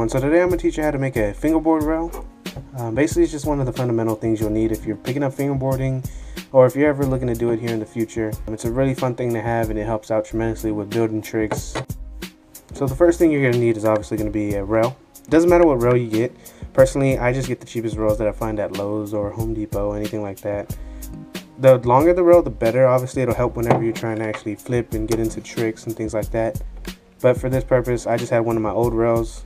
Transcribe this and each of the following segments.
So today I'm going to teach you how to make a fingerboard rail. Basically, it's just one of the fundamental things you'll need if you're picking up fingerboarding, or if you're ever looking to do it here in the future. It's a really fun thing to have, and it helps out tremendously with building tricks. So the first thing you're going to need is obviously going to be a rail. It doesn't matter what rail you get. Personally, I just get the cheapest rails that I find at Lowe's or Home Depot, anything like that. The longer the rail, the better. Obviously, it'll help whenever you're trying to actually flip and get into tricks and things like that. But for this purpose, I just had one of my old rails.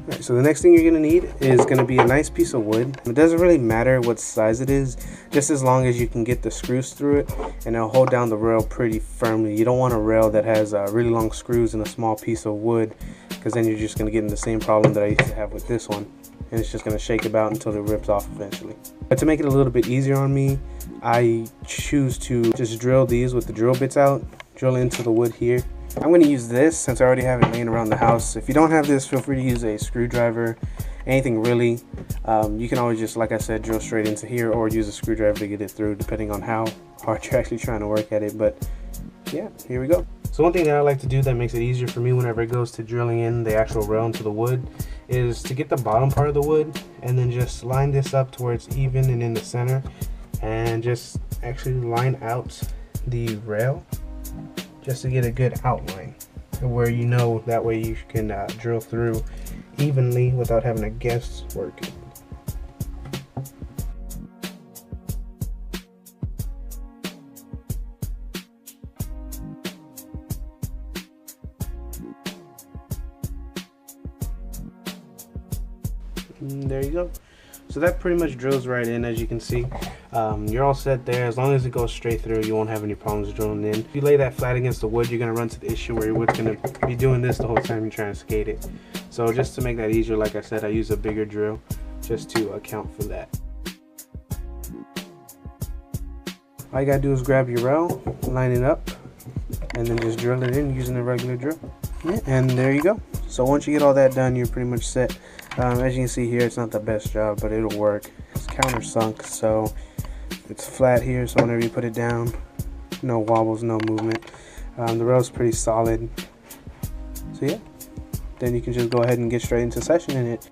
Alright, so the next thing you're going to need is going to be a nice piece of wood. It doesn't really matter what size it is, just as long as you can get the screws through it and it'll hold down the rail pretty firmly. You don't want a rail that has really long screws and a small piece of wood, because then you're just going to get in the same problem that I used to have with this one, and it's just going to shake about until it rips off eventually. But to make it a little bit easier on me, I choose to just drill these with the drill bits out, drill into the wood here. I'm going to use this since I already have it laying around the house. If you don't have this, feel free to use a screwdriver, anything really. You can always just, like I said, drill straight into here or use a screwdriver to get it through, depending on how hard you're actually trying to work at it. But yeah, here we go. So one thing that I like to do that makes it easier for me whenever it goes to drilling in the actual rail into the wood is to get the bottom part of the wood and then just line this up to where it's even and in the center, and just actually line out the rail just to get a good outline where you know that way you can drill through evenly without having to guess work. And there you go. So that pretty much drills right in, as you can see. You're all set there. As long as it goes straight through, you won't have any problems drilling in. If you lay that flat against the wood, you're going to run to the issue where your wood's going to be doing this the whole time you're trying to skate it. So just to make that easier, like I said, I use a bigger drill just to account for that. All you got to do is grab your rail, line it up, and then just drill it in using a regular drill. Yeah, and there you go. So once you get all that done, you're pretty much set. As you can see here, it's not the best job, but it'll work. It's countersunk, so it's flat here, so whenever you put it down, no wobbles, no movement. The rail's pretty solid. So yeah, then you can just go ahead and get straight into session in it.